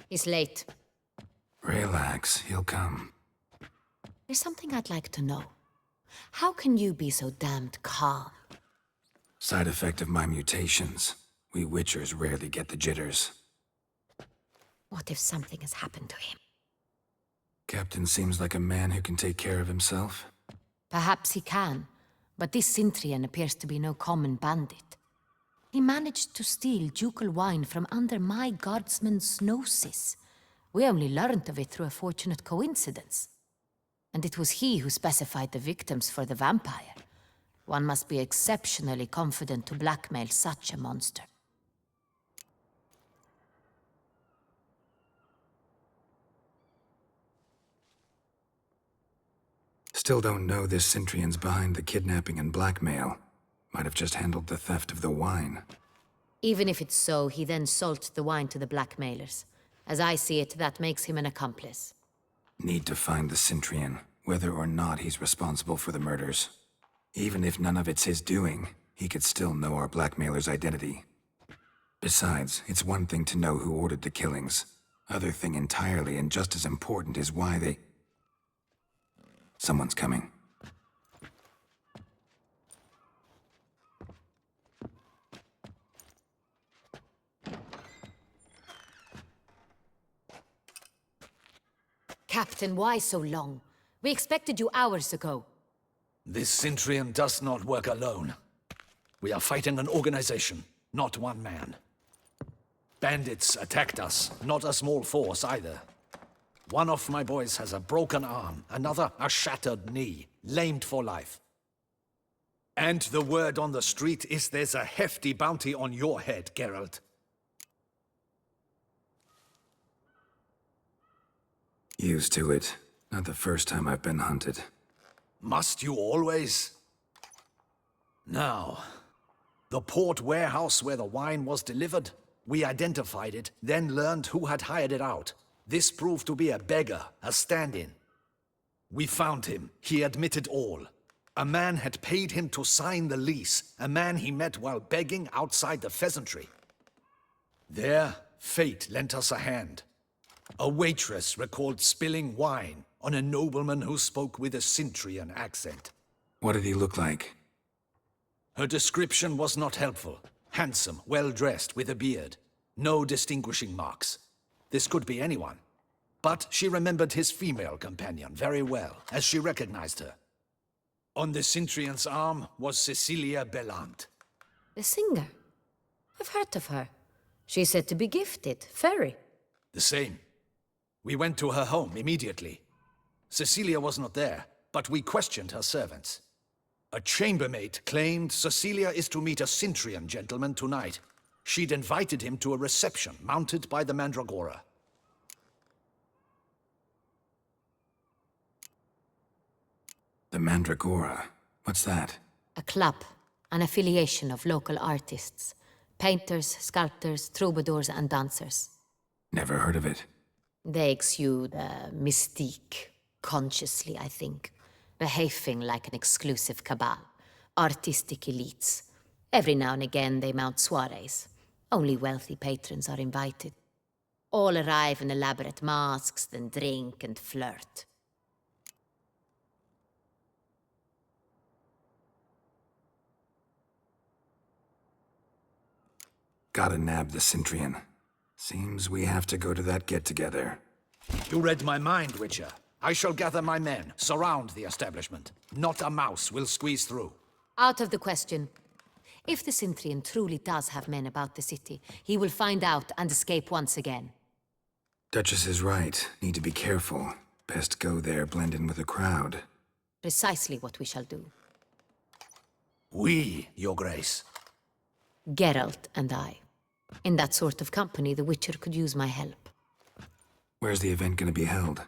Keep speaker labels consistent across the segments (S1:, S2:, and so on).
S1: He's late.
S2: Relax, he'll come.
S1: There's something I'd like to know. How can you be so damned calm?
S2: Side effect of my mutations. We Witchers rarely get the jitters.
S1: What if something has happened to him?
S2: Captain seems like a man who can take care of himself.
S1: Perhaps he can, but this Cintrian appears to be no common bandit. He managed to steal ducal wine from under my guardsman's noses. We only learned of it through a fortunate coincidence. And it was he who specified the victims for the vampire. One must be exceptionally confident to blackmail such a monster.
S2: Still don't know this Cintrian's behind the kidnapping and blackmail. Might have just handled the theft of the wine.
S1: Even if it's so, he then sold the wine to the blackmailers. As I see it, that makes him an accomplice.
S2: Need to find the Cintrian, whether or not he's responsible for the murders. Even if none of it's his doing, he could still know our blackmailer's identity. Besides, it's one thing to know who ordered the killings. Other thing entirely, and just as important, is why they... Someone's coming.
S1: Captain, why so long? We expected you hours ago.
S3: This Cintrian does not work alone. We are fighting an organization, not one man. Bandits attacked us, not a small force either. One of my boys has a broken arm, another a shattered knee, lamed for life. And the word on the street is there's a hefty bounty on your head, Geralt.
S2: Used to it. Not the first time I've been hunted.
S3: Must you always? Now, the port warehouse where the wine was delivered, we identified it, then learned who had hired it out. This proved to be a beggar, a stand-in. We found him. He admitted all. A man had paid him to sign the lease, a man he met while begging outside the pheasantry. There, fate lent us a hand. A waitress recalled spilling wine on a nobleman who spoke with a Cintrian accent.
S2: What did he look like?
S3: Her description was not helpful. Handsome, well-dressed, with a beard. No distinguishing marks. This could be anyone. But she remembered his female companion very well, as she recognized her. On the Cintrian's arm was Cecilia Bellant.
S1: The singer? I've heard of her. She's said to be gifted, fairy.
S3: The same. We went to her home immediately. Cecilia was not there, but we questioned her servants. A chambermaid claimed Cecilia is to meet a Cintrian gentleman tonight. She'd invited him to a reception mounted by the Mandragora.
S2: The Mandragora? What's that?
S1: A club, an affiliation of local artists. Painters, sculptors, troubadours and dancers.
S2: Never heard of it.
S1: They exude mystique, consciously, I think. Behaving like an exclusive cabal. Artistic elites. Every now and again they mount soirees. Only wealthy patrons are invited. All arrive in elaborate masks, then drink and flirt.
S2: Gotta nab the Cintrian. Seems we have to go to that get-together.
S3: You read my mind, Witcher. I shall gather my men, surround the establishment. Not a mouse will squeeze through.
S1: Out of the question. If the Cintrian truly does have men about the city, he will find out and escape once again.
S2: Duchess is right. Need to be careful. Best go there, blend in with the crowd.
S1: Precisely what we shall do.
S3: We, Your Grace.
S1: Geralt and I. In that sort of company, the Witcher could use my help.
S2: Where's the event gonna be held?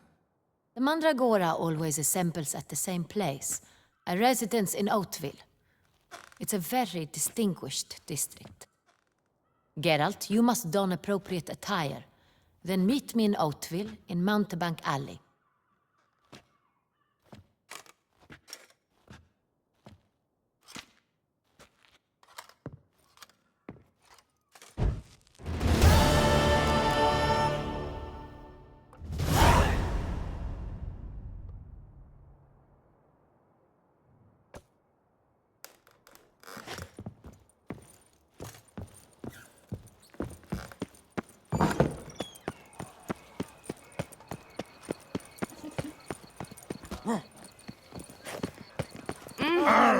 S1: The Mandragora always assembles at the same place, a residence in Oatville. It's a very distinguished district. Geralt, you must don appropriate attire. Then meet me in Oatville, in Mountebank Alley.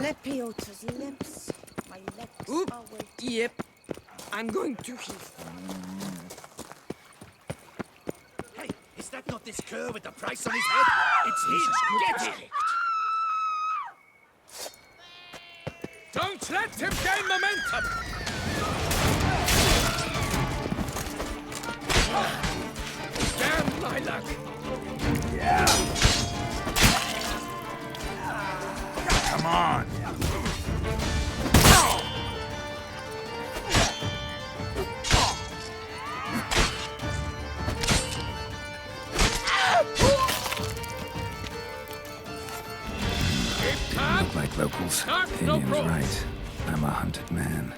S4: Lepiota's lips. My legs
S5: Oop.
S4: are waiting.
S5: Yep. I'm going to heal.
S3: Hey, is that not this cur with the price on his head? It's him! Get him!
S5: Don't let him gain momentum! Damn lilac!
S2: Come on! Look like locals. Damien was right. I'm a hunted man.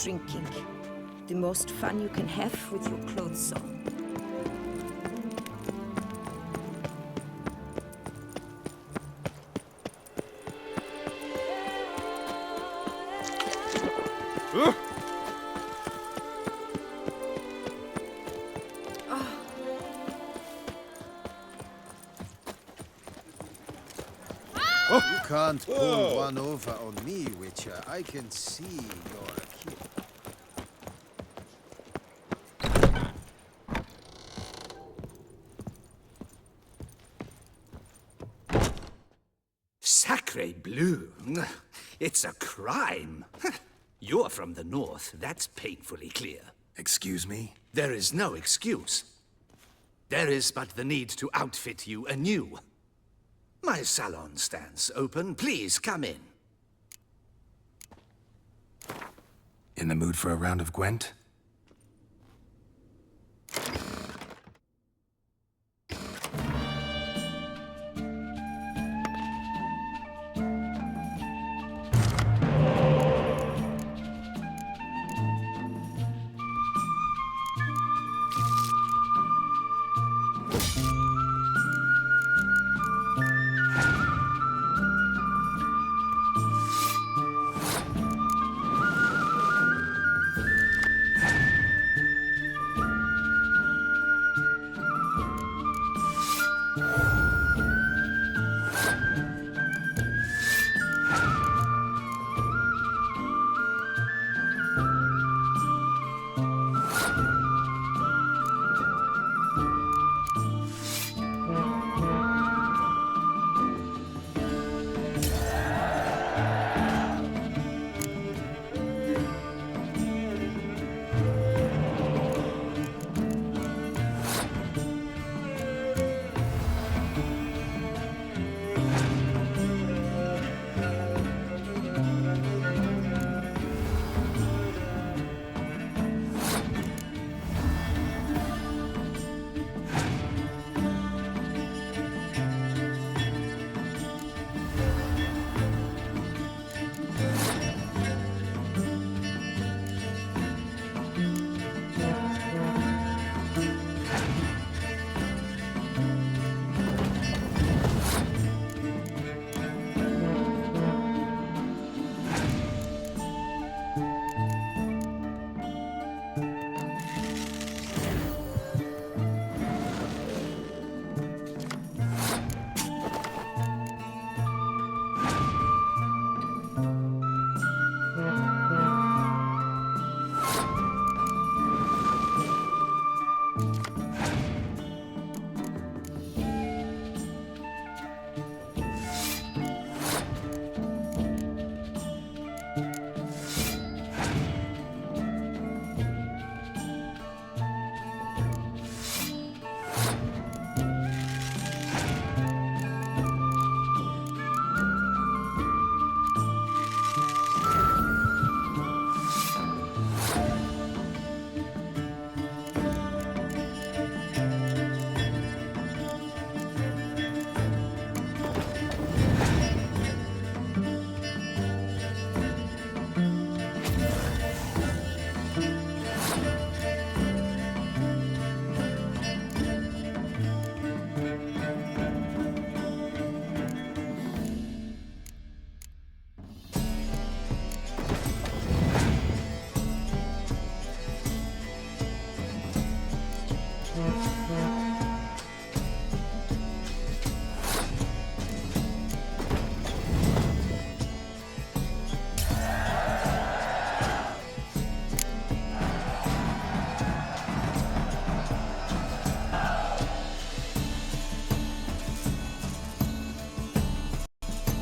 S4: Drinking. The most fun you can have with your clothes on.
S6: You can't pull one over on me, Witcher. I can see you're a kid.
S3: Sacre bleu! It's a crime! You're from the north, that's painfully clear.
S2: Excuse me?
S3: There is no excuse. There is but the need to outfit you anew. My salon stands open. Please come in.
S2: In the mood for a round of Gwent?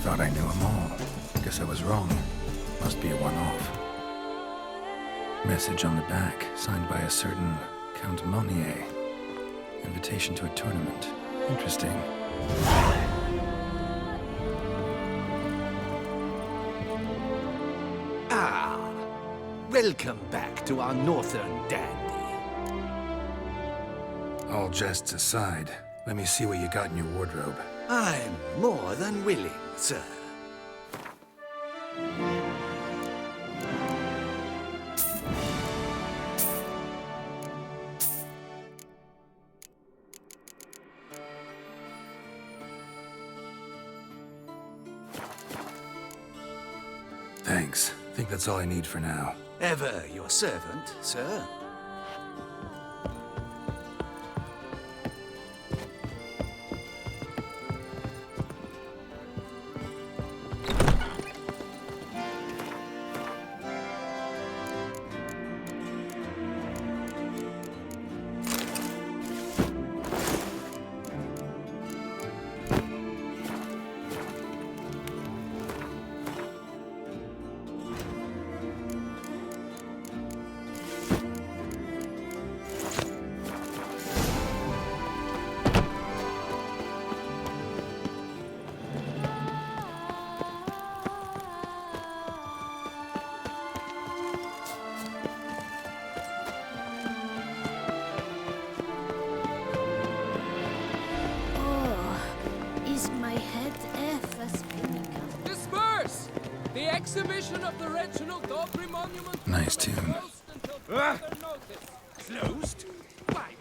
S2: Thought I knew them all. Guess I was wrong. Must be a one-off. Message on the back, signed by a certain Count Monnier. Invitation to a tournament. Interesting.
S3: Ah, welcome back to our northern dandy.
S2: All jests aside, let me see what you got in your wardrobe.
S3: I'm more than willing, sir.
S2: Thanks. Think that's all I need for now.
S3: Ever your servant, sir.
S7: Is my head ever spinning?
S5: Disperse! The exhibition of the Reginald Aubrey Monument
S2: Nice
S5: will be
S2: tune.
S5: closed until further notice. Closed? Why?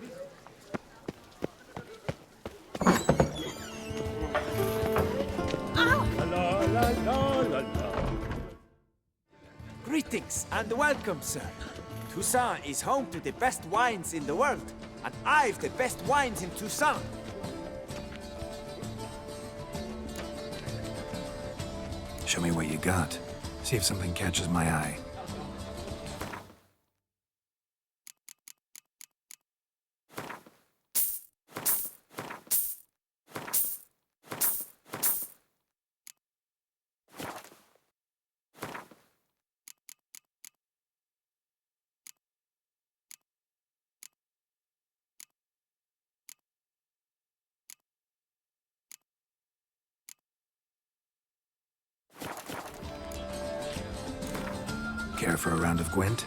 S8: Greetings and welcome, sir. Toussaint is home to the best wines in the world, and I've the best wines in Toussaint.
S2: Show me what you got. See if something catches my eye. Care for a round of Gwent?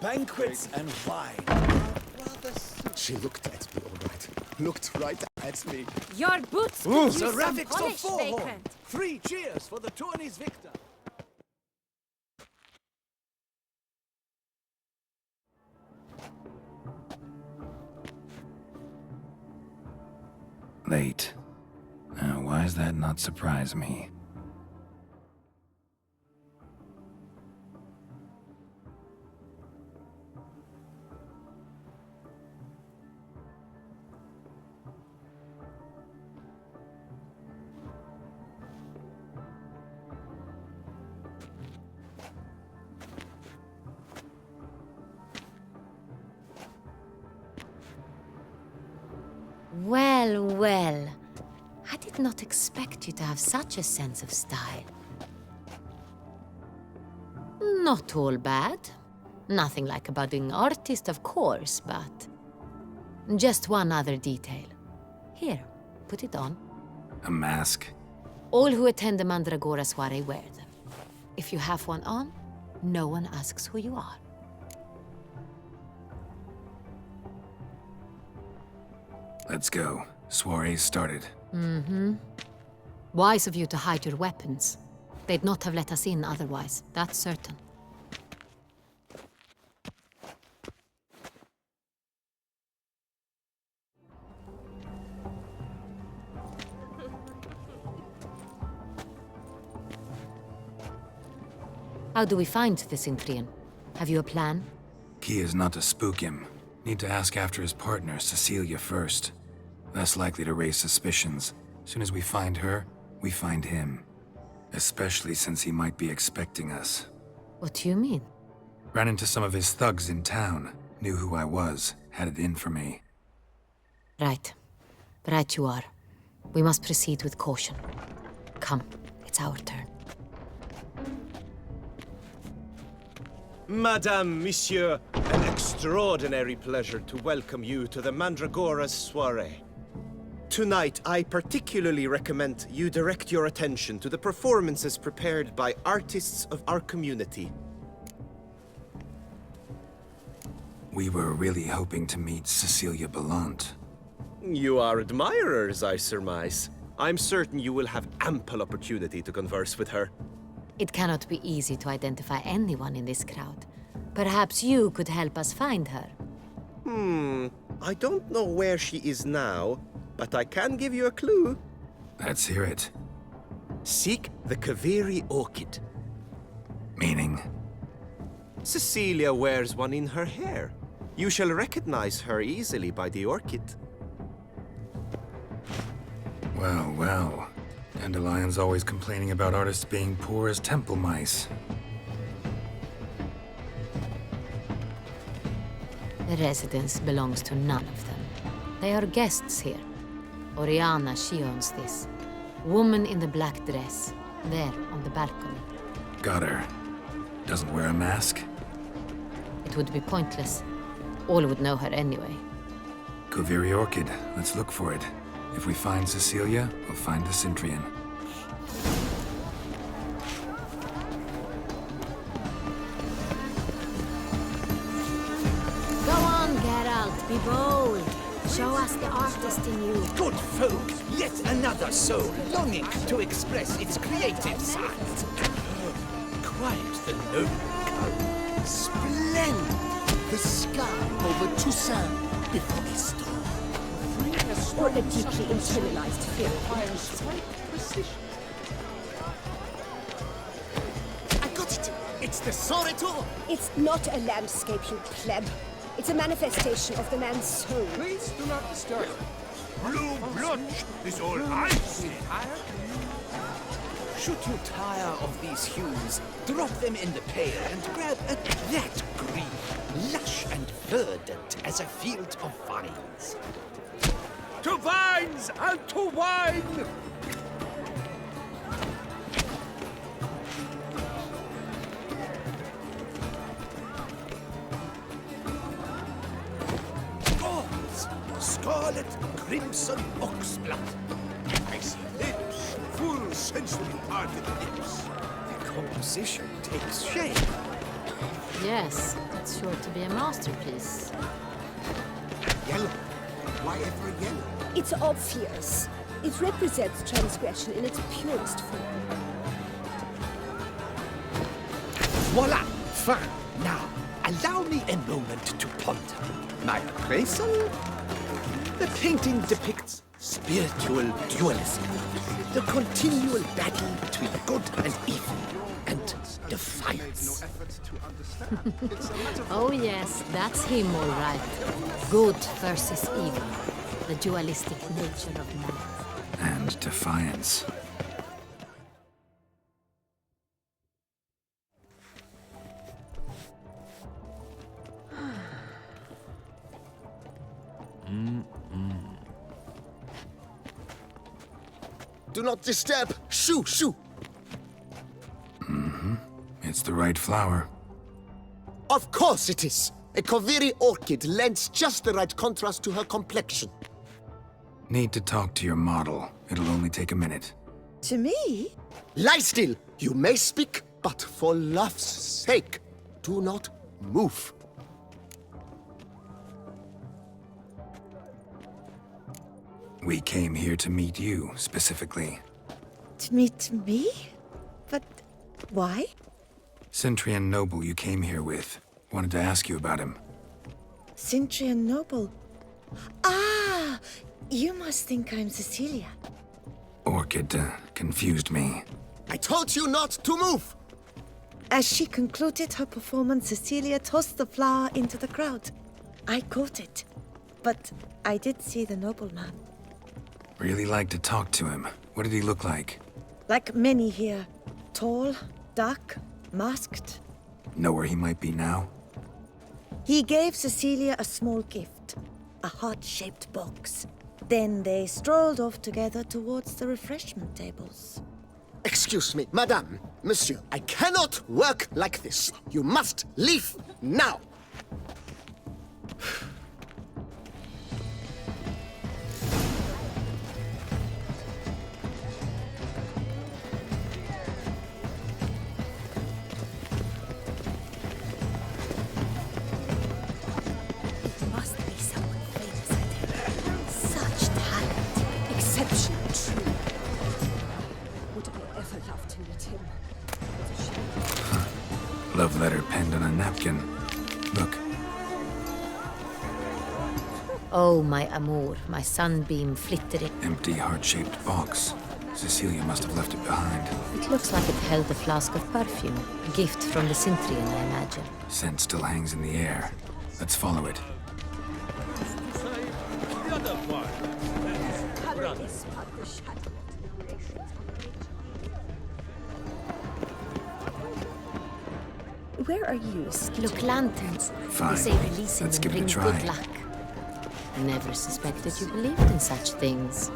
S3: banquets and wine.
S9: She looked at me, all right. Looked right at me.
S7: Your boots could use
S3: The
S7: some
S3: Ravix of
S7: polish,
S3: Forehorn.
S7: vagrant.
S3: 3 cheers for the tourney's victor.
S2: Late. Now, why does that not surprise me?
S1: Well, well. I did not expect you to have such a sense of style. Not all bad. Nothing like a budding artist, of course, but... just one other detail. Here, put it on.
S2: A mask?
S1: All who attend the Mandragora soiree wear them. If you have one on, no one asks who you are.
S2: Let's go. Soiree's started.
S1: Wise of you to hide your weapons. They'd not have let us in otherwise, that's certain. How do we find the Cintrian? Have you a plan?
S2: Key is not to spook him. Need to ask after his partner, Cecilia, first. Less likely to raise suspicions. Soon as we find her, we find him. Especially since he might be expecting us.
S1: What do you mean?
S2: Ran into some of his thugs in town. Knew who I was. Had it in for me.
S1: Right. Right you are. We must proceed with caution. Come, it's our turn.
S10: Madame, Monsieur, an extraordinary pleasure to welcome you to the Mandragora's soiree. Tonight, I particularly recommend you direct your attention to the performances prepared by artists of our community.
S2: We were really hoping to meet Cecilia Belant.
S10: You are admirers, I surmise. I'm certain you will have ample opportunity to converse with her.
S1: It cannot be easy to identify anyone in this crowd. Perhaps you could help us find her.
S10: I don't know where she is now, but I can give you a clue.
S2: Let's hear it.
S10: Seek the Kaveri orchid.
S2: Meaning?
S10: Cecilia wears one in her hair. You shall recognize her easily by the orchid.
S2: Well, well. Dandelion's always complaining about artists being poor as temple mice.
S1: The residence belongs to none of them. They are guests here. Oriana, she owns this. Woman in the black dress, there on the balcony.
S2: Got her. Doesn't wear a mask?
S1: It would be pointless. All would know her anyway.
S2: Kaveri Orchid. Let's look for it. If we find Cecilia, we'll find the Cintrian.
S7: Go on, Geralt, be bold. Show us the artist in you.
S3: Good folk, yet another soul longing to express its creative side. Quite the noble colour.
S9: Splendid! The sky over Toussaint before the storm.
S4: Or a deeply internalized fear.
S9: I got it! It's the Soretor!
S4: It's not a landscape, you pleb. It's a manifestation of the man's soul.
S5: Please do not disturb.
S9: Blue blotch is all I see.
S3: Should you tire of these hues, drop them in the pail and grab at that green, lush and verdant as a field of vines.
S5: To vines and to wine!
S3: Thorns, scarlet, crimson oxblood.
S9: I see lips, full sensually parted lips.
S3: The composition takes shape.
S7: Yes, it's sure to be a masterpiece.
S9: Yellow. Why ever yellow?
S4: It's obvious. It represents transgression in its purest form.
S3: Voila! Fine. Now, allow me a moment to ponder. My appraisal? The painting depicts spiritual dualism. The continual battle between good and evil. And defiance.
S7: Oh yes, that's him all right.
S1: Good versus evil. The dualistic nature of man.
S2: And defiance.
S9: Do not disturb! Shoo, shoo!
S2: It's the right flower.
S9: Of course it is! A Koviri orchid lends just the right contrast to her complexion.
S2: Need to talk to your model. It'll only take a minute.
S4: To me?
S9: Lie still! You may speak, but for love's sake, do not move.
S2: We came here to meet you, specifically.
S4: To meet me? But why?
S2: Cintrian noble you came here with. Wanted to ask you about him.
S4: Cintrian noble. Ah! You must think I'm Cecilia.
S2: Orchid confused me.
S9: I told you not to move!
S4: As she concluded her performance, Cecilia tossed the flower into the crowd. I caught it. But I did see the nobleman.
S2: Really like to talk to him. What did he look like?
S4: Like many here. Tall, dark, masked.
S2: Know where he might be now?
S4: He gave Cecilia a small gift. A heart-shaped box. Then they strolled off together towards the refreshment tables.
S9: Excuse me, madame, monsieur, I cannot work like this. You must leave now!
S4: It must be someone famous at him. Such talent. Exceptional, true. Would I ever love to meet him? It's a shame.
S2: Love letter penned on a napkin. Look,
S1: Oh, my amour, my sunbeam flittering.
S2: empty heart-shaped box. Cecilia must have left it behind.
S1: It looks like it held a flask of perfume. A gift from the Cintrian, I imagine.
S2: Scent still hangs in the air. Let's follow it.
S4: Where are you?
S1: Look, lanterns.
S2: Fine.
S1: They say releasing
S2: Let's
S1: them
S2: give it a
S1: brings
S2: try.
S1: good luck. Never suspected you believed in such things.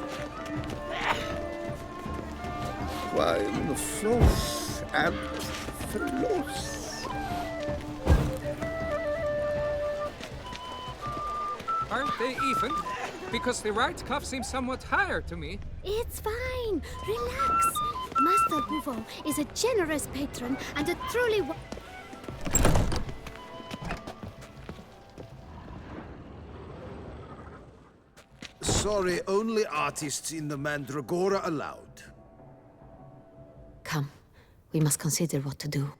S6: Wine floss and floss.
S5: Aren't they even? Because the right cuff seems somewhat higher to me.
S7: It's fine. Relax. Master Buffo is a generous patron and a truly...
S6: Sorry, only artists in the Mandragora allowed.
S1: Come, we must consider what to do.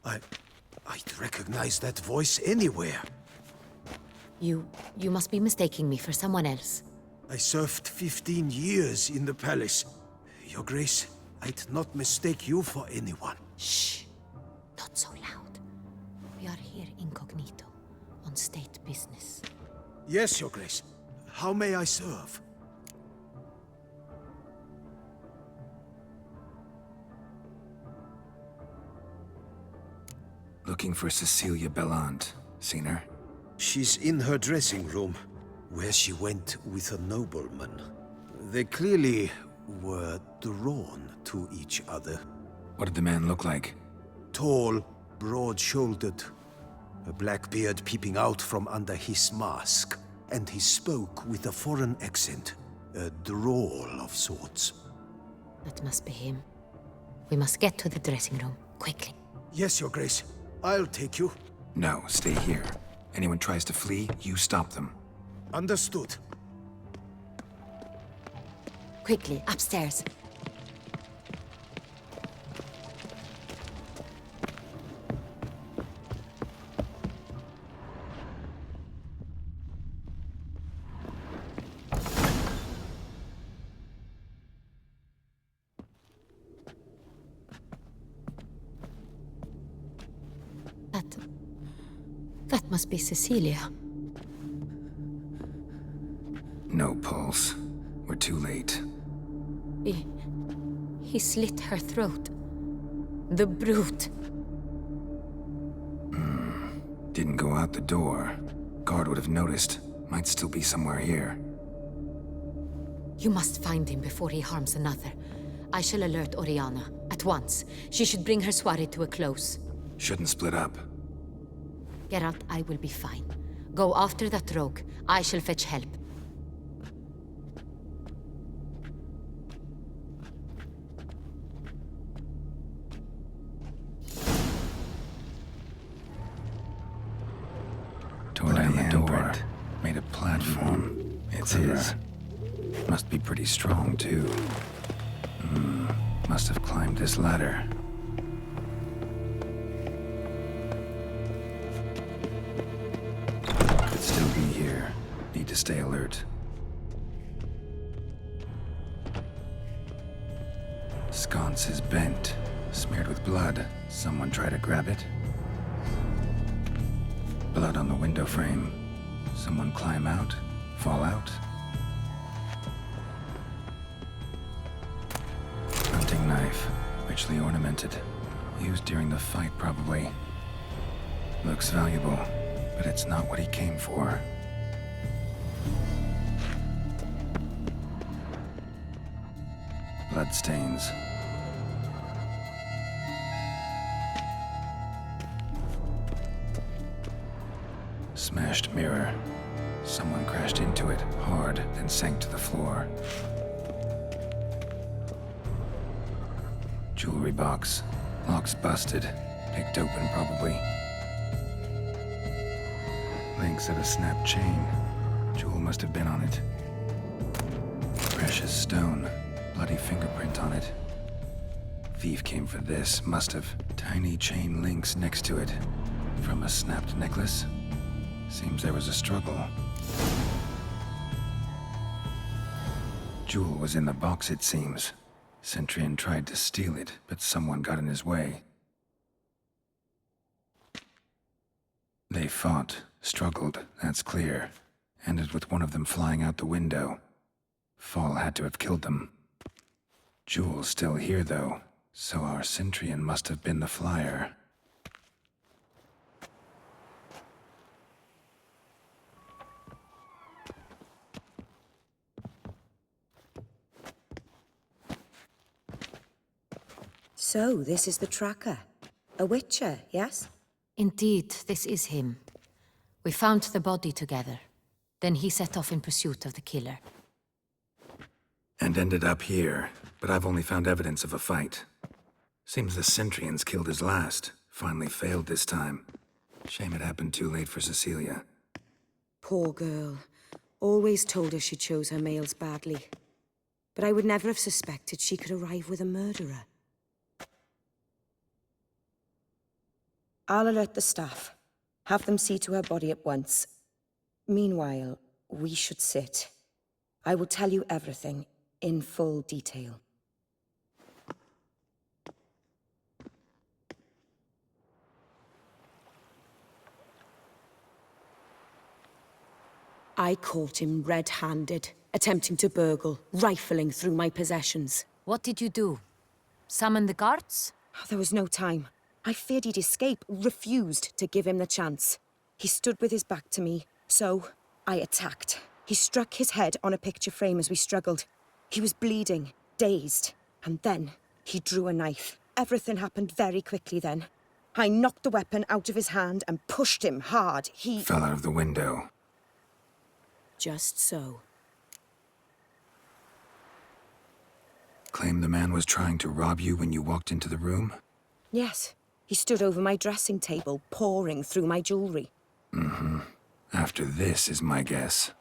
S6: I'd recognize that voice anywhere.
S1: You must be mistaking me for someone else.
S6: I served 15 years in the palace. Your Grace, I'd not mistake you for anyone.
S1: Shh! Not so loud. We are here incognito, on state business.
S6: Yes, Your Grace. How may I serve?
S2: Looking for Cecilia Bellant. Seen her?
S6: She's in her dressing room, where she went with a nobleman. They clearly were drawn to each other.
S2: What did the man look like?
S6: Tall, broad-shouldered, a black beard peeping out from under his mask, and he spoke with a foreign accent, a drawl of sorts.
S1: That must be him. We must get to the dressing room, quickly.
S6: Yes, Your Grace. I'll take you.
S2: No, stay here. Anyone tries to flee, you stop them.
S6: Understood.
S1: Quickly, upstairs. That must be Cecilia.
S2: No pulse. We're too late.
S1: He slit her throat. The brute.
S2: Didn't go out the door. Guard would have noticed. Might still be somewhere here.
S1: You must find him before he harms another. I shall alert Oriana. At once. She should bring her soirée to a close.
S2: Shouldn't split up.
S1: Geralt, I will be fine. Go after that rogue. I shall fetch help.
S2: Tore down the door. Made a platform. It's his. Must be pretty strong, too. Must have climbed this ladder. Could still be here. Need to stay alert. Sconce is bent. Smeared with blood. Someone try to grab it? Blood on the window frame. Someone climb out? Fall out? Hunting knife. Richly ornamented. Used during the fight, probably. Looks valuable, but it's not what he came for. Bloodstains. Smashed mirror. Someone crashed into it hard, then sank to the floor. Jewelry box. Lock's busted. Picked open, probably. Links at a snapped chain. Jewel must have been on it. Precious stone. Bloody fingerprint on it. Thief came for this, must have. Tiny chain links next to it. From a snapped necklace? Seems there was a struggle. Jewel was in the box, it seems. Centrian tried to steal it, but someone got in his way. They fought, struggled, that's clear. Ended with one of them flying out the window. Fall had to have killed them. Jewel's still here, though, so our Cintrian must have been the flyer.
S4: So, this is the tracker. A witcher, yes?
S1: Indeed, this is him. We found the body together. Then he set off in pursuit of the killer.
S2: And ended up here, but I've only found evidence of a fight. Seems the Cintrians killed his last. Finally failed this time. Shame it happened too late for Cecilia.
S4: Poor girl. Always told her she chose her males badly. But I would never have suspected she could arrive with a murderer. I'll alert the staff. Have them see to her body at once. Meanwhile, we should sit. I will tell you everything, in full detail. I caught him red-handed, attempting to burgle, rifling through my possessions.
S1: What did you do? Summon the guards?
S4: There was no time. I feared he'd escape, refused to give him the chance. He stood with his back to me, so I attacked. He struck his head on a picture frame as we struggled. He was bleeding, dazed, and then he drew a knife. Everything happened very quickly then. I knocked the weapon out of his hand and pushed him hard. He
S2: Fell out of the window.
S4: Just so.
S2: Claim the man was trying to rob you when you walked into the room?
S4: Yes. He stood over my dressing table, pouring through my jewelry.
S2: After this is my guess.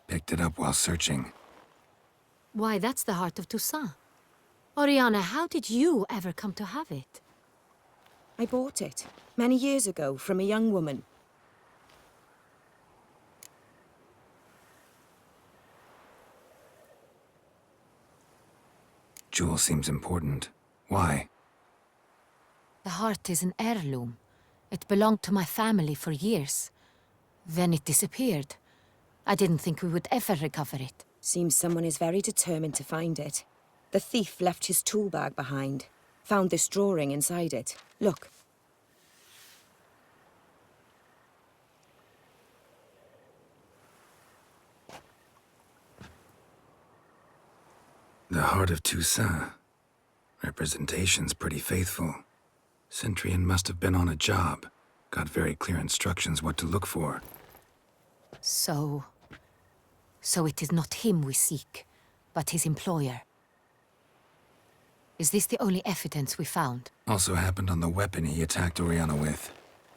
S2: Picked it up while searching.
S1: Why, that's the heart of Toussaint. Oriana, how did you ever come to have it?
S4: I bought it, many years ago, from a young woman.
S2: Jewel seems important. Why?
S1: The heart is an heirloom. It belonged to my family for years. Then it disappeared. I didn't think we would ever recover it.
S4: Seems someone is very determined to find it. The thief left his tool bag behind. Found this drawing inside it. Look.
S2: The heart of Toussaint. Representation's pretty faithful. Cintrian must have been on a job. Got very clear instructions what to look for.
S1: So it is not him we seek, but his employer. Is this the only evidence we found?
S2: Also happened on the weapon he attacked Oriana with.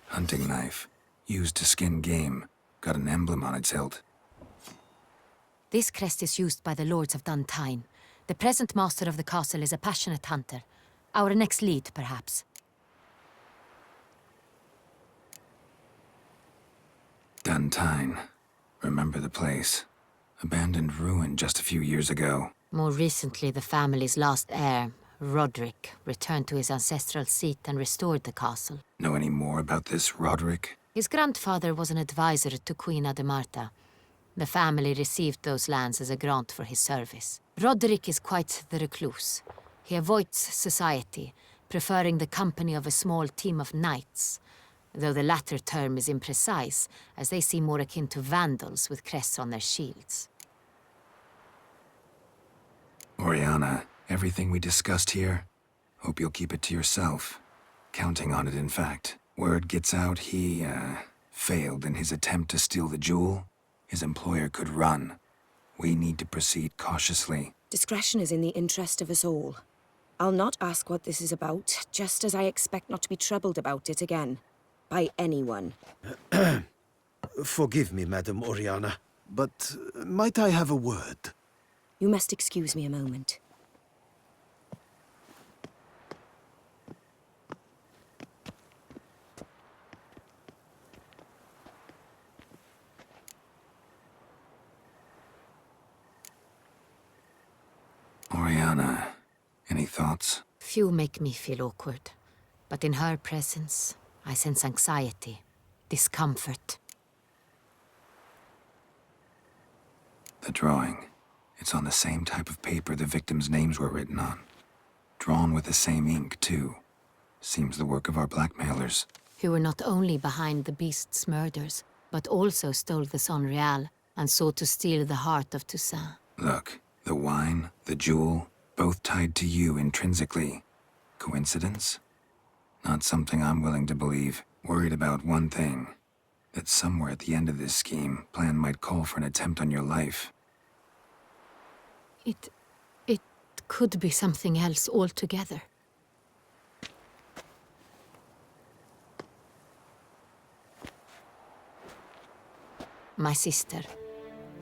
S2: Hunting knife. Used to skin game. Got an emblem on its hilt.
S1: This crest is used by the Lords of Duntine. The present master of the castle is a passionate hunter. Our next lead, perhaps.
S2: Duntine. Remember the place. Abandoned ruin just a few years ago.
S1: More recently, the family's last heir, Roderick, returned to his ancestral seat and restored the castle.
S2: Know any more about this Roderick?
S1: His grandfather was an advisor to Queen Ademarta. The family received those lands as a grant for his service. Roderick is quite the recluse. He avoids society, preferring the company of a small team of knights, though the latter term is imprecise, as they seem more akin to vandals with crests on their shields.
S2: Oriana, everything we discussed here, hope you'll keep it to yourself. Counting on it, in fact. Word gets out he, failed in his attempt to steal the jewel. His employer could run. We need to proceed cautiously.
S4: Discretion is in the interest of us all. I'll not ask what this is about, just as I expect not to be troubled about it again. By anyone.
S6: Forgive me, Madam Oriana, but might I have a word?
S4: You must excuse me a moment.
S2: Oriana, any thoughts?
S1: Few make me feel awkward, but in her presence, I sense anxiety, discomfort.
S2: The drawing. It's on the same type of paper the victims' names were written on. Drawn with the same ink, too. Seems the work of our blackmailers.
S1: Who were not only behind the beast's murders, but also stole the Son Real and sought to steal the heart of Toussaint.
S2: Look, the wine, the jewel, both tied to you intrinsically. Coincidence? Not something I'm willing to believe. Worried about one thing. That somewhere at the end of this scheme, plan might call for an attempt on your life.
S1: It could be something else altogether. My sister,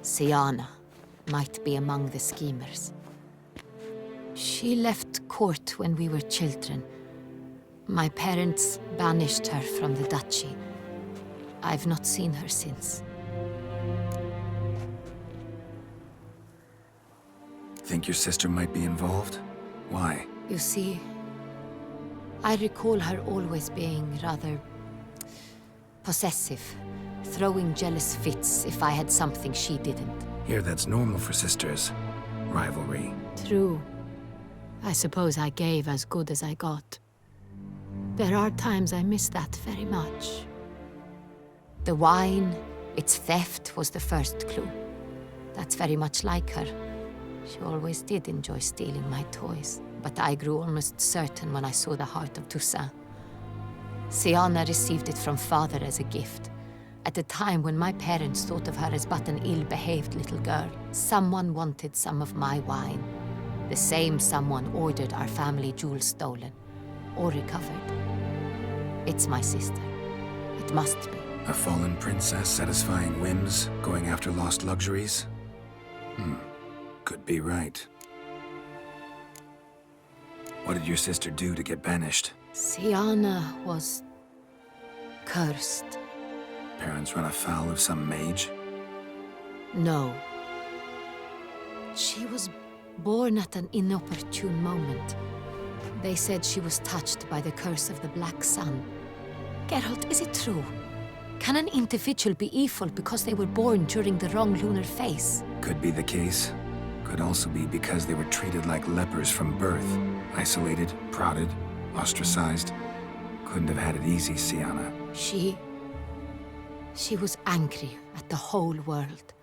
S1: Siana, might be among the schemers. She left court when we were children. My parents banished her from the duchy. I've not seen her since.
S2: Think your sister might be involved? Why?
S1: You see, I recall her always being rather possessive, throwing jealous fits if I had something she didn't.
S2: Here that's normal for sisters. Rivalry.
S1: True. I suppose I gave as good as I got. There are times I miss that very much. The wine, its theft, was the first clue. That's very much like her. She always did enjoy stealing my toys, but I grew almost certain when I saw the heart of Toussaint. Siana received it from father as a gift. At a time when my parents thought of her as but an ill-behaved little girl, someone wanted some of my wine. The same someone ordered our family jewels stolen, or recovered. It's my sister. It must be.
S2: A fallen princess satisfying whims, going after lost luxuries? Could be right. What did your sister do to get banished?
S1: Siana was... cursed.
S2: Parents run afoul of some mage?
S1: No. She was born at an inopportune moment. They said she was touched by the curse of the Black Sun. Geralt, is it true? Can an individual be evil because they were born during the wrong lunar phase?
S2: Could be the case. Could also be because they were treated like lepers from birth. Isolated, prodded, ostracized. Couldn't have had it easy, Siana.
S1: She was angry at the whole world.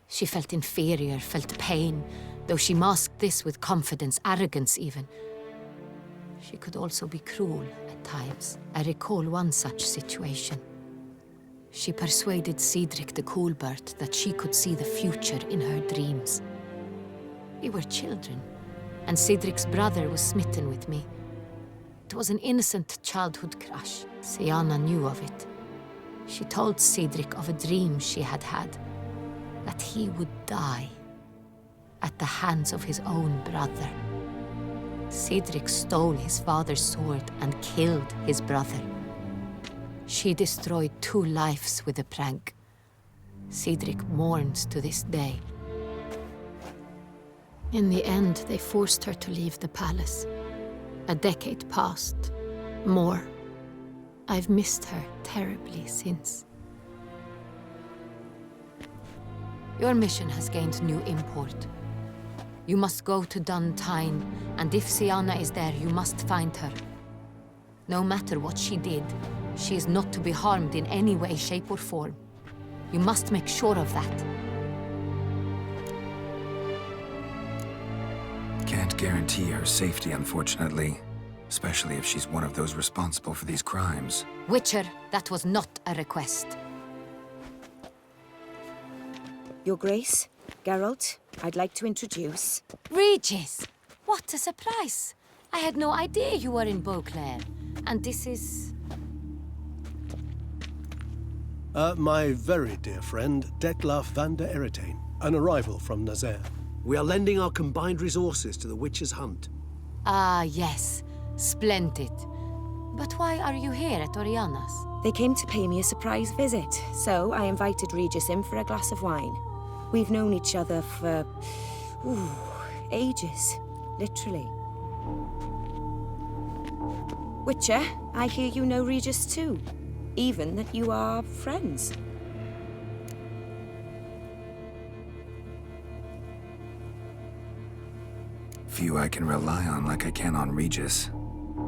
S1: She felt inferior, felt pain, though she masked this with confidence, arrogance even. She could also be cruel at times. I recall one such situation. She persuaded Cedric the Coolbird that she could see the future in her dreams. We were children, and Cedric's brother was smitten with me. It was an innocent childhood crush. Siana knew of it. She told Cedric of a dream she had had, that he would die at the hands of his own brother. Cedric stole his father's sword and killed his brother. She destroyed 2 lives with a prank. Cedric mourns to this day. In the end, they forced her to leave the palace. A decade passed. More. I've missed her terribly since. Your mission has gained new import. You must go to Duntine, and if Siana is there, you must find her. No matter what she did, she is not to be harmed in any way, shape, or form. You must make sure of that.
S2: Can't guarantee her safety, unfortunately. Especially if she's one of those responsible for these crimes.
S1: Witcher, that was not a request.
S11: Your Grace, Geralt, I'd like to introduce...
S1: Regis! What a surprise! I had no idea you were in Beauclair. And this is...
S12: My very dear friend, Detlaf van der Eretain, an arrival from Nazaire.
S6: We are lending our combined resources to the Witcher's hunt.
S1: Ah, yes. Splendid. But why are you here at Oriana's?
S11: They came to pay me a surprise visit, so I invited Regis in for a glass of wine. We've known each other for... ages. Literally. Witcher, I hear you know Regis too. Even that you are friends.
S2: Few I can rely on like I can on Regis.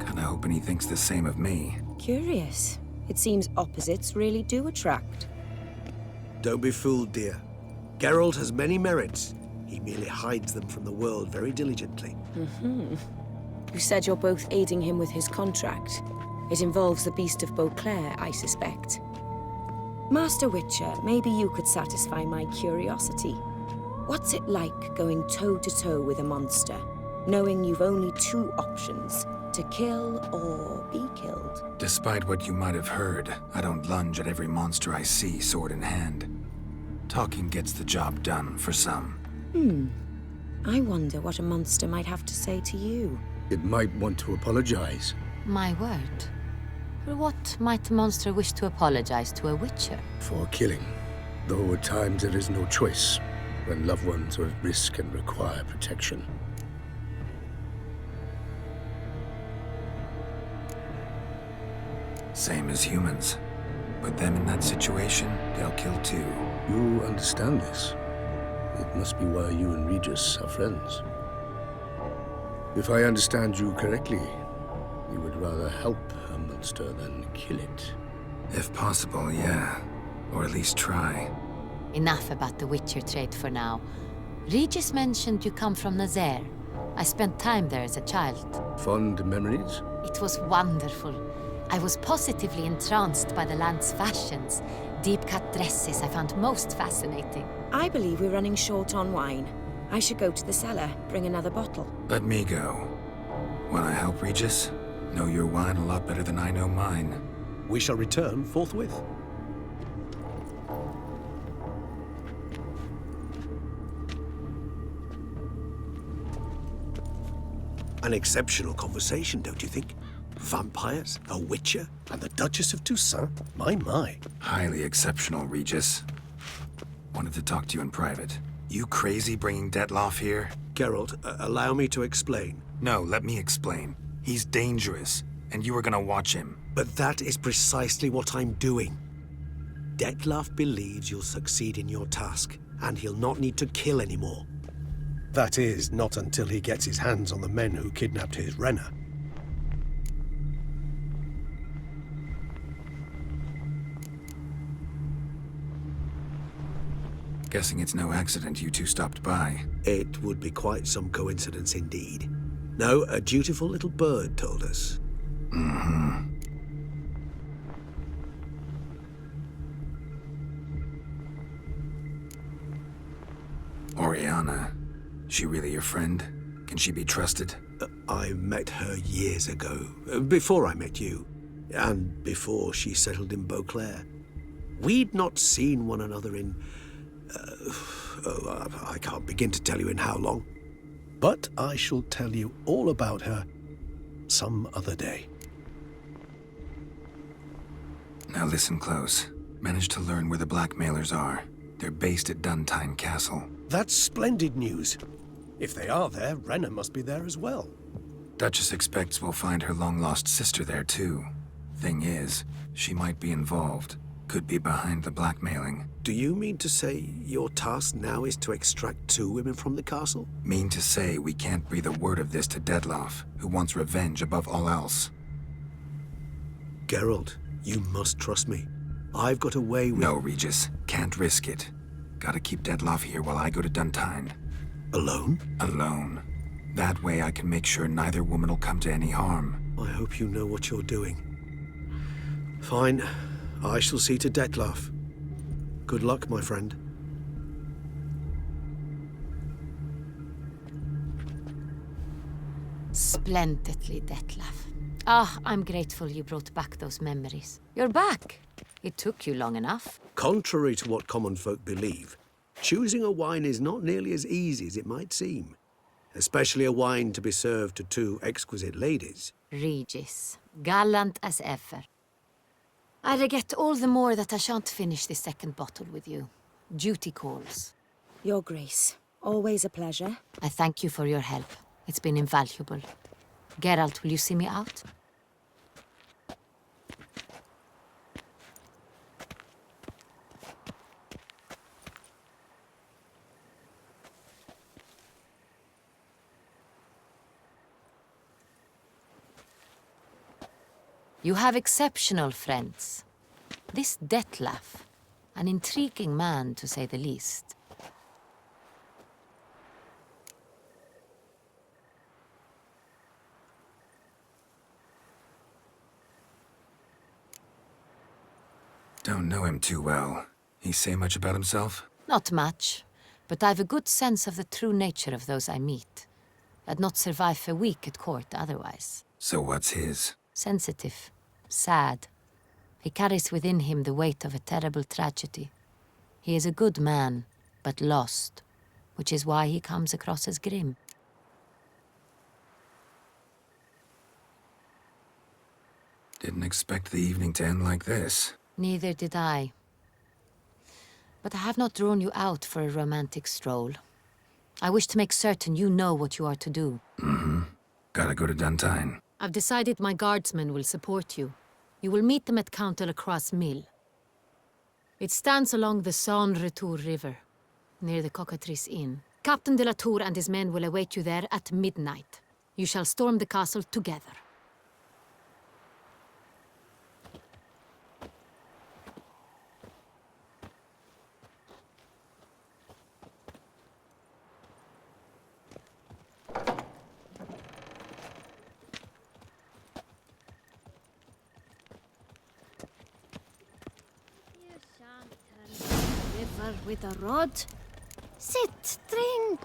S2: Kinda hoping he thinks the same of me.
S11: Curious. It seems opposites really do attract.
S6: Don't be fooled, dear. Geralt has many merits. He merely hides them from the world very diligently.
S11: You said you're both aiding him with his contract. It involves the Beast of Beauclair, I suspect. Master Witcher, maybe you could satisfy my curiosity. What's it like going toe-to-toe with a monster, knowing you've only 2 options, to kill or be killed?
S2: Despite what you might have heard, I don't lunge at every monster I see, sword in hand. Talking gets the job done, for some.
S11: I wonder what a monster might have to say to you.
S13: It might want to apologize.
S1: My word. For what might a monster wish to apologize to a witcher?
S13: For killing. Though at times there is no choice, when loved ones are at risk and require protection.
S2: Same as humans. Put them in that situation, they'll kill too.
S13: You understand this. It must be why you and Regis are friends. If I understand you correctly, you would rather help a monster than kill it.
S2: If possible, yeah. Or at least try.
S1: Enough about the Witcher trade for now. Regis mentioned you come from Nazaire. I spent time there as a child.
S13: Fond memories?
S1: It was wonderful. I was positively entranced by the land's fashions. Deep-cut dresses I found most fascinating.
S11: I believe we're running short on wine. I should go to the cellar, bring another bottle.
S2: Let me go. Wanna help Regis? Know your wine a lot better than I know mine.
S12: We shall return forthwith.
S6: An exceptional conversation, don't you think? Vampires, a witcher, and the Duchess of Toussaint? My.
S2: Highly exceptional, Regis. Wanted to talk to you in private. You crazy bringing Detloff here?
S6: Geralt, allow me to explain.
S2: No, let me explain. He's dangerous, and you were gonna watch him.
S6: But that is precisely what I'm doing. Detloff believes you'll succeed in your task, and he'll not need to kill anymore.
S12: That is, not until he gets his hands on the men who kidnapped his Renner.
S2: Guessing it's no accident you two stopped by.
S6: It would be quite some coincidence indeed. No, a dutiful little bird told us.
S2: Mm-hmm. Oriana. She really your friend? Can she be trusted?
S6: I met her years ago, before I met you, and before she settled in Beauclair. We'd not seen one another in... I can't begin to tell you in how long.
S12: But I shall tell you all about her some other day.
S2: Now listen close. Managed to learn where the blackmailers are. They're based at Duntine Castle.
S12: That's splendid news. If they are there, Renner must be there as well.
S2: Duchess expects we'll find her long-lost sister there, too. Thing is, she might be involved. Could be behind the blackmailing.
S6: Do you mean to say your task now is to extract 2 women from the castle?
S2: Mean to say we can't breathe a word of this to Detloff, who wants revenge above all else.
S6: Geralt, you must trust me. I've got a way with...
S2: No, Regis. Can't risk it. Gotta keep Detloff here while I go to Duntine.
S6: Alone?
S2: Alone. That way I can make sure neither woman will come to any harm.
S6: I hope you know what you're doing. Fine. I shall see to Detloff. Good luck, my friend.
S1: Splendidly, Detlaff. Ah, I'm grateful you brought back those memories. You're back. It took you long enough.
S6: Contrary to what common folk believe, choosing a wine is not nearly as easy as it might seem. Especially a wine to be served to 2 exquisite ladies.
S1: Regis, gallant as ever. I regret all the more that I shan't finish the second bottle with you. Duty calls.
S11: Your Grace, always a pleasure.
S1: I thank you for your help. It's been invaluable. Geralt, will you see me out? You have exceptional friends. This Detlaff, an intriguing man to say the least.
S2: Don't know him too well. He say much about himself?
S1: Not much, but I've a good sense of the true nature of those I meet. I'd not survive a week at court otherwise.
S2: So what's his?
S1: Sensitive. Sad. He carries within him the weight of a terrible tragedy. He is a good man, but lost, which is why he comes across as grim.
S2: Didn't expect the evening to end like this.
S1: Neither did I. But I have not drawn you out for a romantic stroll. I wish to make certain you know what you are to do.
S2: Mm-hmm. Gotta go to Duntine.
S1: I've decided my guardsmen will support you. You will meet them at Count de la Croix's mill. It stands along the Saône-Retour River, near the Cockatrice Inn. Captain de la Tour and his men will await you there at midnight. You shall storm the castle together.
S7: River with a rod. Sit, drink.